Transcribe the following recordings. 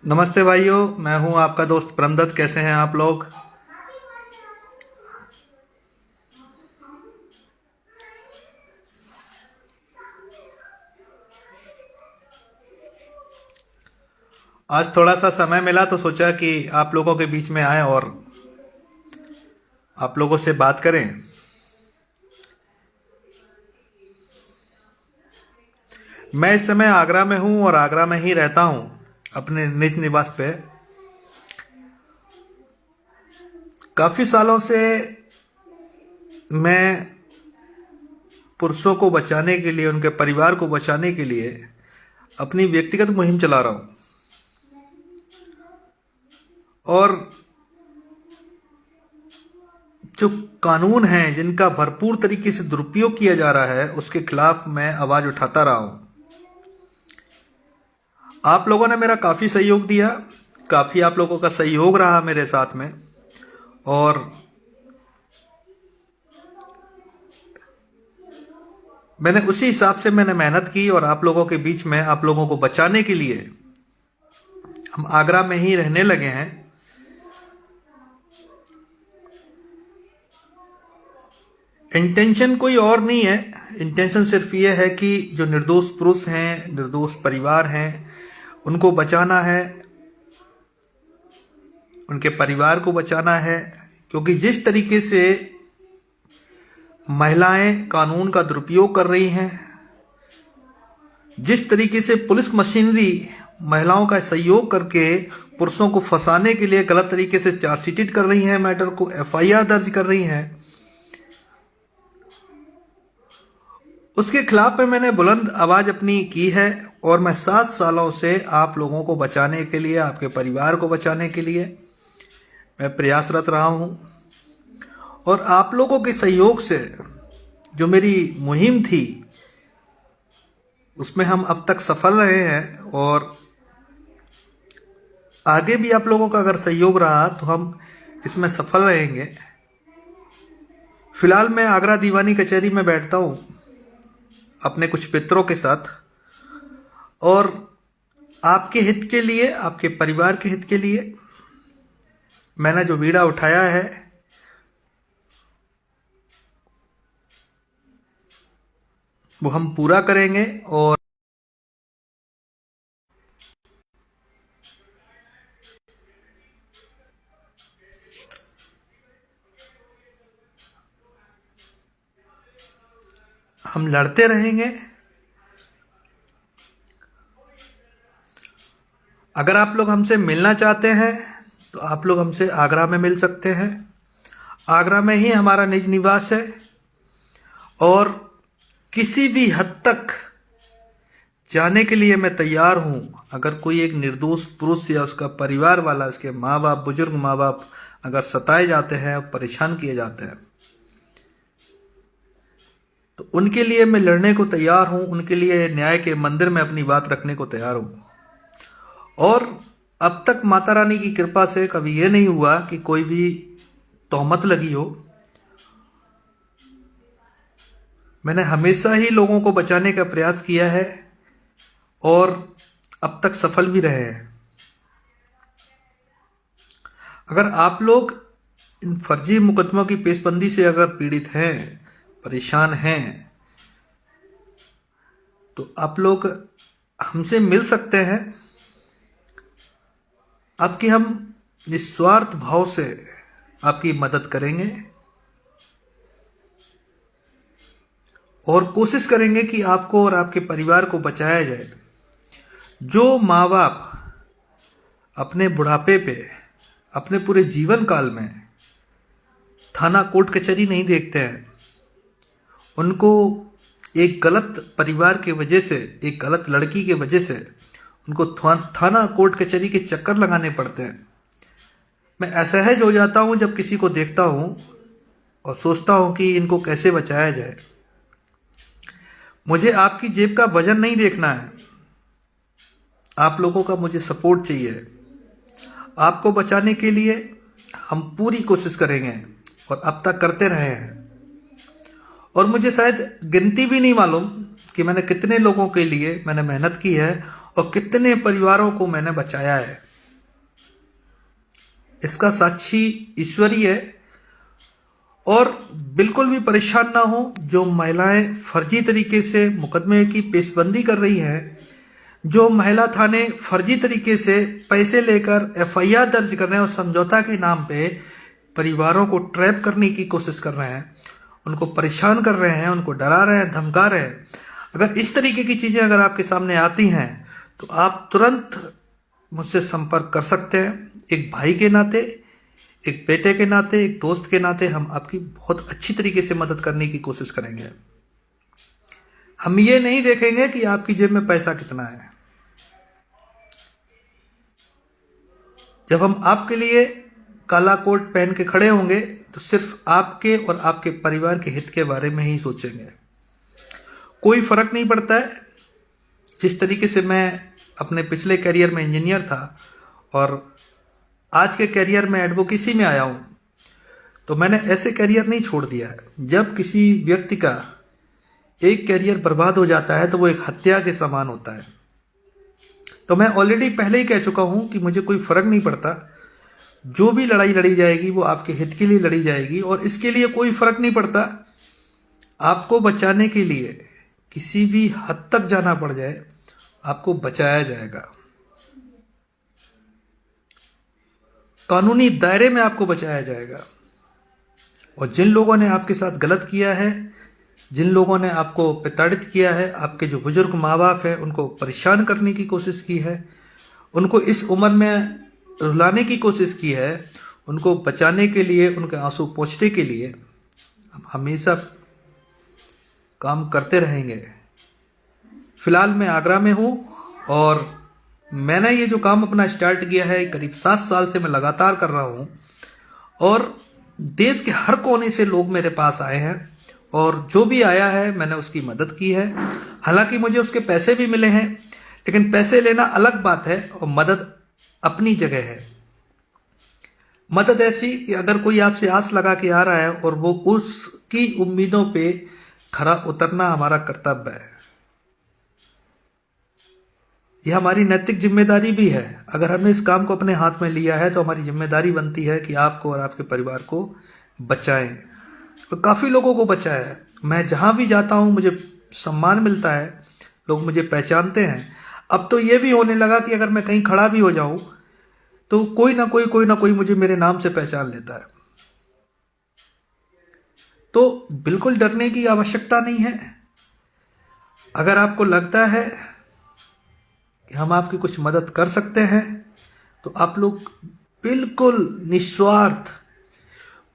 नमस्ते भाइयों, मैं हूं आपका दोस्त परमदत्त। कैसे हैं आप लोग? आज थोड़ा सा समय मिला तो सोचा कि आप लोगों के बीच में आए और आप लोगों से बात करें। मैं इस समय आगरा में हूं और आगरा में ही रहता हूं अपने निज निवास पे। काफी सालों से मैं पुरुषों को बचाने के लिए, उनके परिवार को बचाने के लिए अपनी व्यक्तिगत मुहिम चला रहा हूं। और जो कानून हैं जिनका भरपूर तरीके से दुरुपयोग किया जा रहा है, उसके खिलाफ मैं आवाज उठाता रहा हूं। आप लोगों ने मेरा काफी सहयोग दिया, काफी आप लोगों का सहयोग रहा मेरे साथ में। और मैंने उसी हिसाब से मेहनत की और आप लोगों के बीच में, आप लोगों को बचाने के लिए हम आगरा में ही रहने लगे हैं। इंटेंशन कोई और नहीं है। इंटेंशन सिर्फ ये है कि जो निर्दोष पुरुष हैं, निर्दोष परिवार हैं, उनको बचाना है, उनके परिवार को बचाना है। क्योंकि जिस तरीके से महिलाएं कानून का दुरुपयोग कर रही हैं, जिस तरीके से पुलिस मशीनरी महिलाओं का सहयोग करके पुरुषों को फंसाने के लिए गलत तरीके से चार्जशीटेड कर रही हैं, मैटर को एफआईआर दर्ज कर रही हैं, उसके खिलाफ में मैंने बुलंद आवाज अपनी की है। और मैं 7 सालों से आप लोगों को बचाने के लिए, आपके परिवार को बचाने के लिए मैं प्रयासरत रहा हूं। और आप लोगों के सहयोग से जो मेरी मुहिम थी, उसमें हम अब तक सफल रहे हैं। और आगे भी आप लोगों का अगर सहयोग रहा तो हम इसमें सफल रहेंगे। फिलहाल मैं आगरा दीवानी कचहरी में बैठता हूं अपने कुछ मित्रों के साथ, और आपके हित के लिए, आपके परिवार के हित के लिए मैंने जो बीड़ा उठाया है, वो हम पूरा करेंगे। और हम लड़ते रहेंगे। अगर आप लोग हमसे मिलना चाहते हैं तो आप लोग हमसे आगरा में मिल सकते हैं। आगरा में ही हमारा निज निवास है। और किसी भी हद तक जाने के लिए मैं तैयार हूं। अगर कोई एक निर्दोष पुरुष या उसका परिवार वाला, उसके माँ बाप, बुजुर्ग माँ बाप अगर सताए जाते हैं, परेशान किए जाते हैं, तो उनके लिए मैं लड़ने को तैयार हूं। उनके लिए न्याय के मंदिर में अपनी बात रखने को तैयार हूं। और अब तक माता रानी की कृपा से कभी यह नहीं हुआ कि कोई भी तोहमत लगी हो। मैंने हमेशा ही लोगों को बचाने का प्रयास किया है और अब तक सफल भी रहे हैं। अगर आप लोग इन फर्जी मुकदमों की पेशबंदी से अगर पीड़ित हैं, परेशान हैं, तो आप लोग हमसे मिल सकते हैं। आपकी हम निस्वार्थ भाव से आपकी मदद करेंगे और कोशिश करेंगे कि आपको और आपके परिवार को बचाया जाए। जो माँ बाप अपने बुढ़ापे पे, अपने पूरे जीवन काल में थाना कोर्ट कचहरी नहीं देखते हैं, उनको एक गलत परिवार के वजह से, एक गलत लड़की के वजह से उनको थाना कोर्ट कचहरी के चक्कर लगाने पड़ते हैं। मैं असहज हो जाता हूं जब किसी को देखता हूं और सोचता हूं कि इनको कैसे बचाया जाए। मुझे आपकी जेब का वजन नहीं देखना है, आप लोगों का मुझे सपोर्ट चाहिए। आपको बचाने के लिए हम पूरी कोशिश करेंगे और अब तक करते रहे हैं। और मुझे शायद गिनती भी नहीं मालूम कि मैंने कितने लोगों के लिए मैंने मेहनत की है और कितने परिवारों को मैंने बचाया है। इसका साक्षी ईश्वर ही है। और बिल्कुल भी परेशान ना हो, जो महिलाएं फर्जी तरीके से मुकदमे की पेशबंदी कर रही हैं, जो महिला थाने फर्जी तरीके से पैसे लेकर एफआईआर दर्ज कर रहे हैं और समझौता के नाम पे परिवारों को ट्रैप करने की कोशिश कर रहे हैं, उनको परेशान कर रहे हैं, उनको डरा रहे हैं, धमका रहे हैं, अगर इस तरीके की चीज़ें अगर आपके सामने आती हैं तो आप तुरंत मुझसे संपर्क कर सकते हैं। एक भाई के नाते, एक बेटे के नाते, एक दोस्त के नाते हम आपकी बहुत अच्छी तरीके से मदद करने की कोशिश करेंगे। हम ये नहीं देखेंगे कि आपकी जेब में पैसा कितना है। जब हम आपके लिए काला कोट पहन के खड़े होंगे तो सिर्फ आपके और आपके परिवार के हित के बारे में ही सोचेंगे। कोई फर्क नहीं पड़ता है। जिस तरीके से मैं अपने पिछले करियर में इंजीनियर था और आज के करियर में एडवोकेसी में आया हूं, तो मैंने ऐसे करियर नहीं छोड़ दिया है। जब किसी व्यक्ति का एक करियर बर्बाद हो जाता है तो वो एक हत्या के समान होता है। तो मैं ऑलरेडी पहले ही कह चुका हूं कि मुझे कोई फर्क नहीं पड़ता, जो भी लड़ाई लड़ी जाएगी वो आपके हित के लिए लड़ी जाएगी। और इसके लिए कोई फर्क नहीं पड़ता, आपको बचाने के लिए किसी भी हद तक जाना पड़ जाए, आपको बचाया जाएगा। कानूनी दायरे में आपको बचाया जाएगा। और जिन लोगों ने आपके साथ गलत किया है, जिन लोगों ने आपको प्रताड़ित किया है, आपके जो बुजुर्ग माँ बाप हैं उनको परेशान करने की कोशिश की है, उनको इस उम्र में रुलाने की कोशिश की है, उनको बचाने के लिए, उनके आंसू पोंछने के लिए हम हमेशा काम करते रहेंगे। फिलहाल मैं आगरा में हूँ और मैंने ये जो काम अपना स्टार्ट किया है करीब 7 साल से मैं लगातार कर रहा हूँ। और देश के हर कोने से लोग मेरे पास आए हैं और जो भी आया है मैंने उसकी मदद की है। हालांकि मुझे उसके पैसे भी मिले हैं, लेकिन पैसे लेना अलग बात है और मदद अपनी जगह है। मदद ऐसी कि अगर कोई आपसे आस लगा के आ रहा है और वो उसकी उम्मीदों पे खरा उतरना हमारा कर्तव्य है। यह हमारी नैतिक जिम्मेदारी भी है। अगर हमने इस काम को अपने हाथ में लिया है तो हमारी जिम्मेदारी बनती है कि आपको और आपके परिवार को बचाएं। तो काफ़ी लोगों को बचाया है। मैं जहाँ भी जाता हूँ मुझे सम्मान मिलता है, लोग मुझे पहचानते हैं। अब तो ये भी होने लगा कि अगर मैं कहीं खड़ा भी हो जाऊँ तो कोई ना कोई मुझे मेरे नाम से पहचान लेता है। तो बिल्कुल डरने की आवश्यकता नहीं है। अगर आपको लगता है कि हम आपकी कुछ मदद कर सकते हैं तो आप लोग बिल्कुल निस्वार्थ,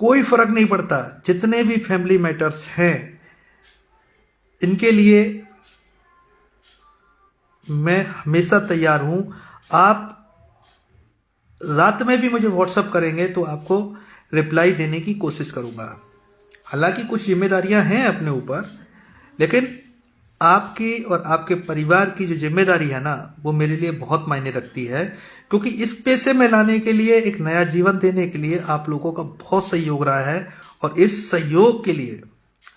कोई फर्क नहीं पड़ता, जितने भी फैमिली मैटर्स हैं इनके लिए मैं हमेशा तैयार हूं। आप रात में भी मुझे व्हाट्सअप करेंगे तो आपको रिप्लाई देने की कोशिश करूंगा। हालांकि कुछ जिम्मेदारियां हैं अपने ऊपर, लेकिन आपकी और आपके परिवार की जो जिम्मेदारी है ना, वो मेरे लिए बहुत मायने रखती है। क्योंकि इस पेशे में लाने के लिए, एक नया जीवन देने के लिए आप लोगों का बहुत सहयोग रहा है और इस सहयोग के लिए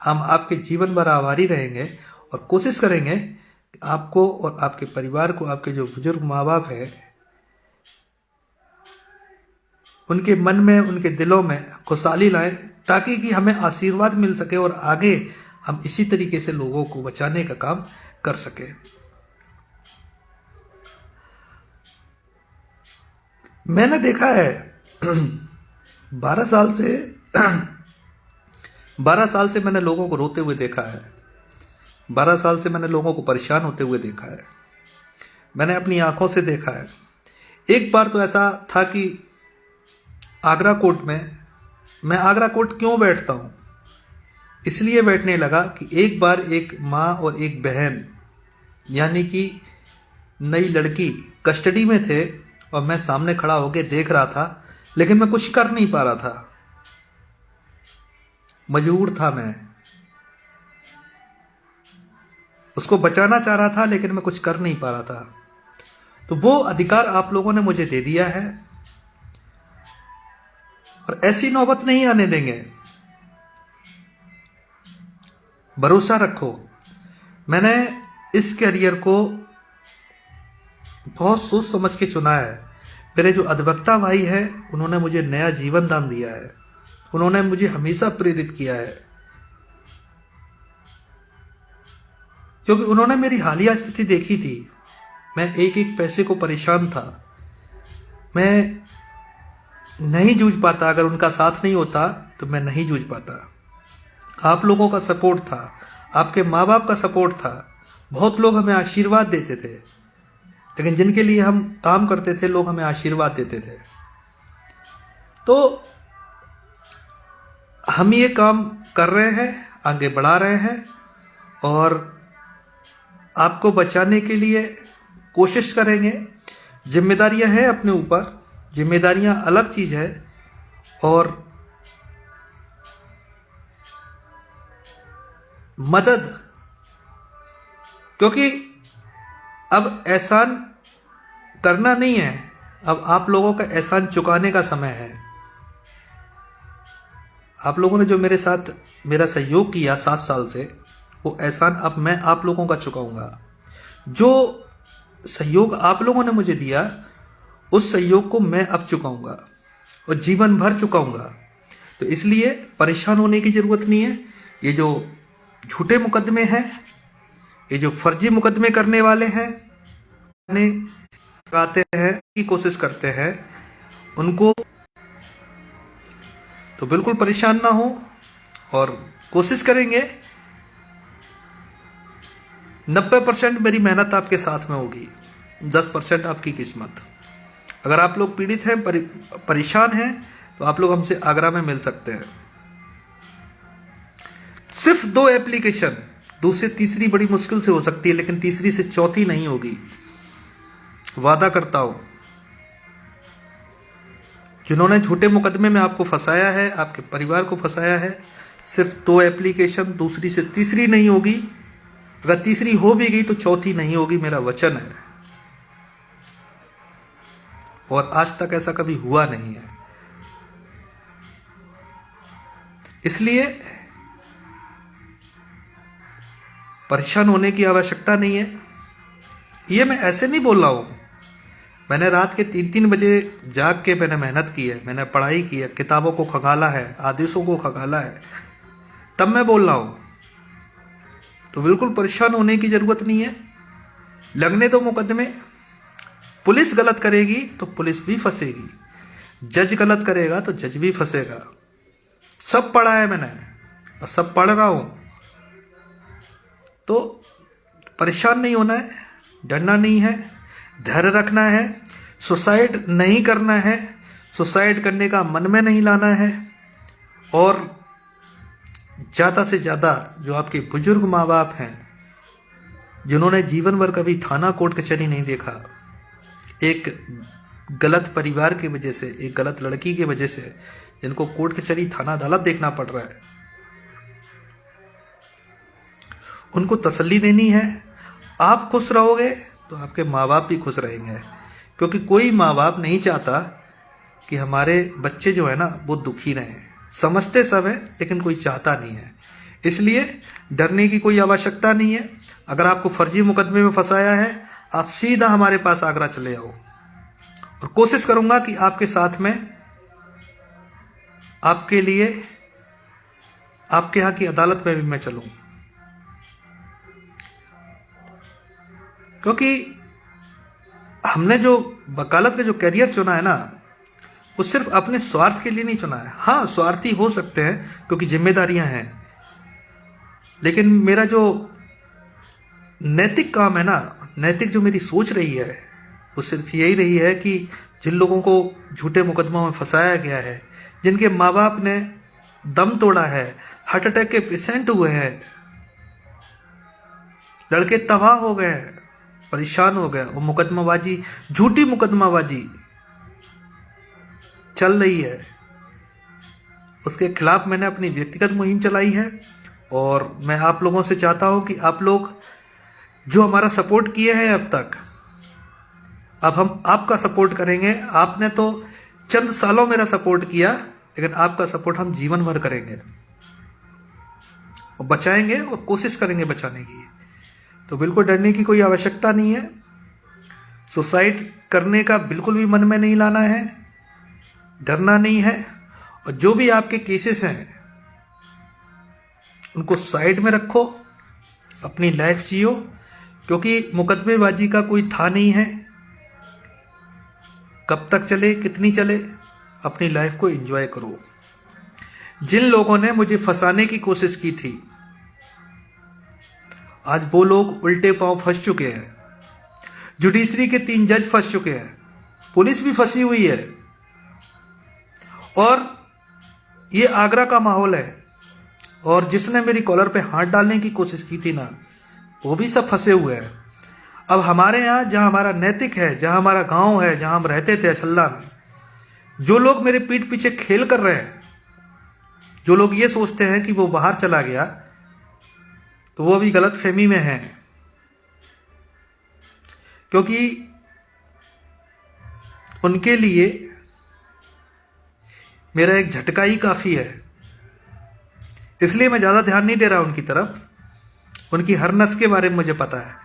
हम आपके जीवन भर आभारी रहेंगे और कोशिश करेंगे कि आपको और आपके परिवार को, आपके जो बुजुर्ग माँ बाप हैं, उनके मन में, उनके दिलों में खुशहाली लाएं, ताकि कि हमें आशीर्वाद मिल सके और आगे हम इसी तरीके से लोगों को बचाने का काम कर सके। मैंने देखा है 12 साल से मैंने लोगों को रोते हुए देखा है। 12 साल से मैंने लोगों को परेशान होते हुए देखा है। मैंने अपनी आंखों से देखा है। एक बार तो ऐसा था कि आगरा कोर्ट में, मैं आगरा कोर्ट क्यों बैठता हूँ, इसलिए बैठने लगा कि एक बार एक माँ और एक बहन, यानी कि नई लड़की कस्टडी में थे और मैं सामने खड़ा होकर देख रहा था, लेकिन मैं कुछ कर नहीं पा रहा था। मजबूर था, मैं उसको बचाना चाह रहा था लेकिन मैं कुछ कर नहीं पा रहा था। तो वो अधिकार आप लोगों ने मुझे दे दिया है और ऐसी नौबत नहीं आने देंगे। भरोसा रखो। मैंने इस करियर को बहुत सोच समझ के चुना है। मेरे जो अधिवक्ता भाई है, उन्होंने मुझे नया जीवन दान दिया है। उन्होंने मुझे हमेशा प्रेरित किया है, क्योंकि उन्होंने मेरी हालिया स्थिति देखी थी। मैं एक एक पैसे को परेशान था, मैं नहीं जूझ पाता। अगर उनका साथ नहीं होता तो मैं नहीं जूझ पाता। आप लोगों का सपोर्ट था, आपके माँ बाप का सपोर्ट था। बहुत लोग हमें आशीर्वाद देते थे, लेकिन जिनके लिए हम काम करते थे, लोग हमें आशीर्वाद देते थे। तो हम ये काम कर रहे हैं, आगे बढ़ा रहे हैं, और आपको बचाने के लिए कोशिश करेंगे। जिम्मेदारियां हैं अपने ऊपर, जिम्मेदारियां अलग चीज है। और मदद, क्योंकि अब एहसान करना नहीं है, अब आप लोगों का एहसान चुकाने का समय है। आप लोगों ने जो मेरे साथ मेरा सहयोग किया 7 साल से, वो एहसान अब मैं आप लोगों का चुकाऊंगा। जो सहयोग आप लोगों ने मुझे दिया, उस सहयोग को मैं अब चुकाऊंगा और जीवन भर चुकाऊंगा। तो इसलिए परेशान होने की जरूरत नहीं है। ये जो झूठे मुकदमे हैं, ये जो फर्जी मुकदमे करने वाले हैं, आते हैं की कोशिश करते हैं, उनको तो बिल्कुल परेशान ना हो, और कोशिश करेंगे। 90% मेरी मेहनत आपके साथ में होगी, 10% आपकी किस्मत। अगर आप लोग पीड़ित हैं, परेशान हैं, तो आप लोग हमसे आगरा में मिल सकते हैं। सिर्फ 2 एप्लीकेशन, दूसरी तीसरी बड़ी मुश्किल से हो सकती है, लेकिन तीसरी से चौथी नहीं होगी, वादा करता हूं। जिन्होंने झूठे मुकदमे में आपको फंसाया है, आपके परिवार को फंसाया है, सिर्फ 2 एप्लीकेशन, दूसरी से तीसरी नहीं होगी। अगर तीसरी हो भी गई तो चौथी नहीं होगी, मेरा वचन है। और आज तक ऐसा कभी हुआ नहीं है। इसलिए परेशान होने की आवश्यकता नहीं है। ये मैं ऐसे नहीं बोल रहा हूं। मैंने रात के 3-3 बजे जाग के मैंने मेहनत की है, मैंने पढ़ाई की है, किताबों को खंगाला है, आदेशों को खंगाला है, तब मैं बोल रहा हूं। तो बिल्कुल परेशान होने की जरूरत नहीं है। लगने दो मुकदमे। पुलिस गलत करेगी तो पुलिस भी फंसेगी, जज गलत करेगा तो जज भी फंसेगा। सब पढ़ा है मैंने और सब पढ़ रहा हूं। तो परेशान नहीं होना है, डरना नहीं है, धैर्य रखना है, सुसाइड नहीं करना है, सुसाइड करने का मन में नहीं लाना है। और ज़्यादा से ज़्यादा जो आपके बुजुर्ग माँ बाप हैं, जिन्होंने जीवन भर कभी थाना कोर्ट कचहरी नहीं देखा, एक गलत परिवार की वजह से, एक गलत लड़की की वजह से जिनको कोर्ट कचहरी थाना अदालत देखना पड़ रहा है, उनको तसल्ली देनी है। आप खुश रहोगे तो आपके माँ बाप भी खुश रहेंगे, क्योंकि कोई माँ बाप नहीं चाहता कि हमारे बच्चे जो है ना वो दुखी रहें। समझते सब है, लेकिन कोई चाहता नहीं है। इसलिए डरने की कोई आवश्यकता नहीं है। अगर आपको फर्जी मुकदमे में फंसाया है, आप सीधा हमारे पास आगरा चले आओ, और कोशिश करूंगा कि आपके साथ में, आपके लिए, आपके यहाँ की अदालत में भी मैं चलूं। क्योंकि हमने जो वकालत का जो करियर चुना है ना, वो सिर्फ अपने स्वार्थ के लिए नहीं चुना है। हाँ, स्वार्थी हो सकते हैं क्योंकि जिम्मेदारियां हैं, लेकिन मेरा जो नैतिक काम है ना, नैतिक जो मेरी सोच रही है, वो सिर्फ यही रही है कि जिन लोगों को झूठे मुकदमों में फंसाया गया है, जिनके माँ बाप ने दम तोड़ा है, हार्ट अटैक के पेशेंट हुए हैं, लड़के तबाह हो गए, परेशान हो गए, वो मुकदमाबाजी, झूठी मुकदमाबाजी चल रही है, उसके खिलाफ मैंने अपनी व्यक्तिगत मुहिम चलाई है। और मैं आप लोगों से चाहता हूं कि आप लोग जो हमारा सपोर्ट किए हैं अब तक, अब हम आपका सपोर्ट करेंगे। आपने तो चंद सालों मेरा सपोर्ट किया, लेकिन आपका सपोर्ट हम जीवन भर करेंगे और बचाएंगे, और कोशिश करेंगे बचाने की। तो बिल्कुल डरने की कोई आवश्यकता नहीं है। सुसाइड करने का बिल्कुल भी मन में नहीं लाना है, डरना नहीं है। और जो भी आपके केसेस हैं उनको साइड में रखो, अपनी लाइफ जियो, क्योंकि मुकदमेबाजी का कोई था नहीं है। कब तक चले, कितनी चले, अपनी लाइफ को एंजॉय करो। जिन लोगों ने मुझे फंसाने की कोशिश की थी, आज वो लोग उल्टे पांव फंस चुके हैं। जुडिशरी के 3 जज फंस चुके हैं, पुलिस भी फंसी हुई है, और ये आगरा का माहौल है। और जिसने मेरी कॉलर पे हाथ डालने की कोशिश की थी ना, वो भी सब फंसे हुए हैं। अब हमारे यहाँ, जहाँ हमारा नैतिक है, जहाँ हमारा गांव है, जहाँ हम रहते थे अछल्ला में, जो लोग मेरे पीठ पीछे खेल कर रहे हैं, जो लोग ये सोचते हैं कि वो बाहर चला गया, तो वो अभी गलत फहमी में हैं। क्योंकि उनके लिए मेरा एक झटका ही काफ़ी है, इसलिए मैं ज़्यादा ध्यान नहीं दे रहा उनकी तरफ। उनकी हर नस के बारे में मुझे पता है।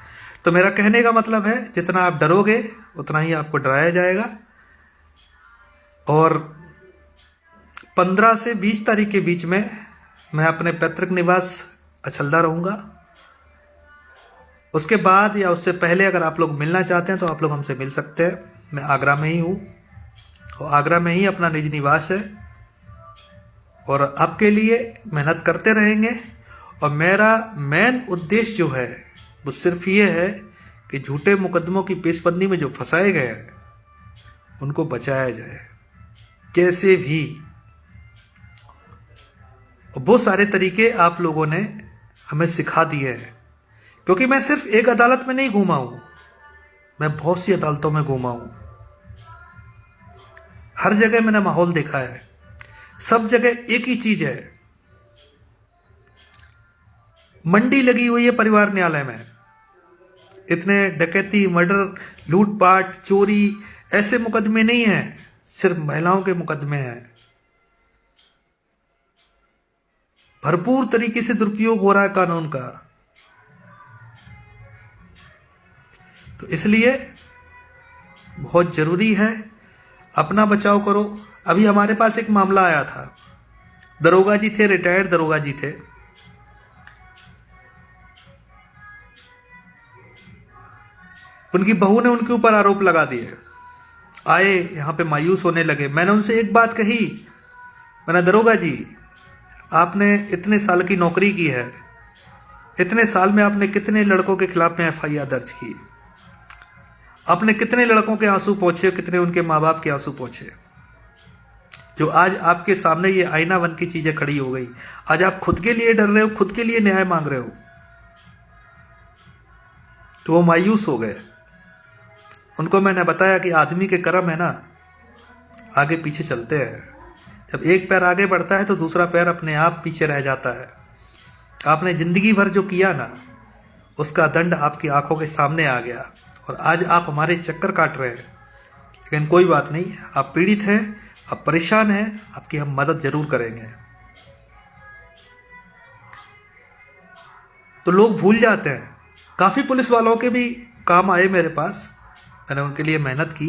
तो मेरा कहने का मतलब है, जितना आप डरोगे उतना ही आपको डराया जाएगा। और 15 से 20 तारीख के बीच में मैं अपने पैतृक निवास अछल्दा रहूँगा। उसके बाद या उससे पहले अगर आप लोग मिलना चाहते हैं तो आप लोग हमसे मिल सकते हैं। मैं आगरा में ही हूँ और आगरा में ही अपना निज निवास है, और आपके लिए मेहनत करते रहेंगे। और मेरा मेन उद्देश्य जो है वो सिर्फ ये है कि झूठे मुकदमों की पेशबंदी में जो फंसाए गए हैं उनको बचाया जाए कैसे भी। वो सारे तरीके आप लोगों ने हमें सिखा दिए हैं, क्योंकि मैं सिर्फ एक अदालत में नहीं घूमा हूं, मैं बहुत सी अदालतों में घूमा हूं। हर जगह मैंने माहौल देखा है, सब जगह एक ही चीज है, मंडी लगी हुई है परिवार न्यायालय में। इतने डकैती, मर्डर, लूटपाट, चोरी ऐसे मुकदमे नहीं हैं, सिर्फ महिलाओं के मुकदमे हैं। भरपूर तरीके से दुरुपयोग हो रहा है कानून का। तो इसलिए बहुत जरूरी है, अपना बचाव करो। अभी हमारे पास एक मामला आया था, दरोगा जी थे, रिटायर्ड दरोगा जी थे। उनकी बहू ने उनके ऊपर आरोप लगा दिए। आए यहां पे मायूस होने लगे। मैंने उनसे एक बात कही, मैंने, दरोगा जी आपने इतने साल की नौकरी की है, इतने साल में आपने कितने लड़कों के खिलाफ में एफआईआर दर्ज की, आपने कितने लड़कों के आंसू पोंछे, कितने उनके माँ बाप के आंसू पोंछे, जो आज आपके सामने ये आईना बन की चीजें खड़ी हो गई। आज आप खुद के लिए डर रहे हो, खुद के लिए न्याय मांग रहे हो। तो वो मायूस हो गए। उनको मैंने बताया कि आदमी के कर्म है ना, आगे पीछे चलते हैं। जब एक पैर आगे बढ़ता है तो दूसरा पैर अपने आप पीछे रह जाता है। आपने जिंदगी भर जो किया ना, उसका दंड आपकी आंखों के सामने आ गया, और आज आप हमारे चक्कर काट रहे हैं। लेकिन कोई बात नहीं, आप पीड़ित हैं, आप परेशान हैं, आपकी हम मदद जरूर करेंगे। तो लोग भूल जाते हैं। काफी पुलिस वालों के भी काम आए मेरे पास, मैंने उनके लिए मेहनत की,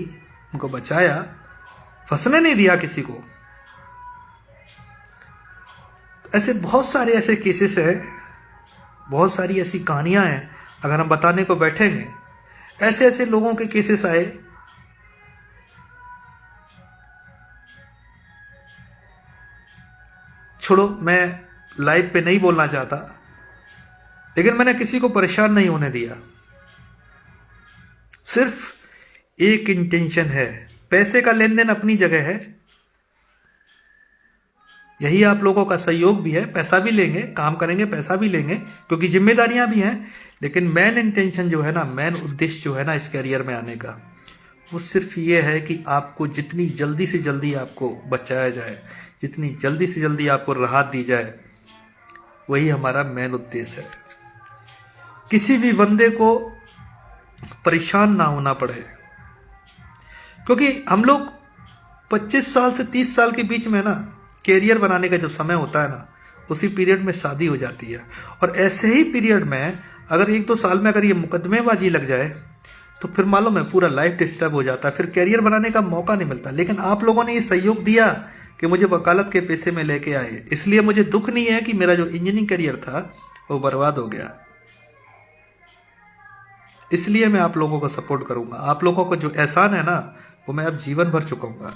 उनको बचाया, फंसने नहीं दिया किसी को। ऐसे बहुत सारे ऐसे केसेस हैं, बहुत सारी ऐसी कहानियां हैं, अगर हम बताने को बैठेंगे। ऐसे ऐसे लोगों के केसेस आए, छोड़ो, मैं लाइव पे नहीं बोलना चाहता, लेकिन मैंने किसी को परेशान नहीं होने दिया। सिर्फ एक इंटेंशन है, पैसे का लेन देन अपनी जगह है, यही आप लोगों का सहयोग भी है। पैसा भी लेंगे, काम करेंगे, पैसा भी लेंगे, क्योंकि जिम्मेदारियां भी हैं। लेकिन मेन इंटेंशन जो है ना, मेन उद्देश्य जो है ना इस करियर में आने का, वो सिर्फ ये है कि आपको जितनी जल्दी से जल्दी आपको बचाया जाए, जितनी जल्दी से जल्दी आपको राहत दी जाए, वही हमारा मेन उद्देश्य है। किसी भी बंदे को परेशान ना होना पड़े, क्योंकि हम लोग 25 साल से 30 साल के बीच में ना कैरियर बनाने का जो समय होता है ना, उसी पीरियड में शादी हो जाती है। और ऐसे ही पीरियड में अगर 1-2 साल में अगर ये मुकदमेबाजी लग जाए तो फिर मालूम है पूरा लाइफ डिस्टर्ब हो जाता है, फिर कैरियर बनाने का मौका नहीं मिलता। लेकिन आप लोगों ने ये सहयोग दिया कि मुझे वकालत के पैसे में लेके आए, इसलिए मुझे दुख नहीं है कि मेरा जो इंजीनियरिंग करियर था वो बर्बाद हो गया। इसलिए मैं आप लोगों को सपोर्ट करूंगा। आप लोगों को जो एहसान है ना, वो मैं अब जीवन भर चुकाऊंगा।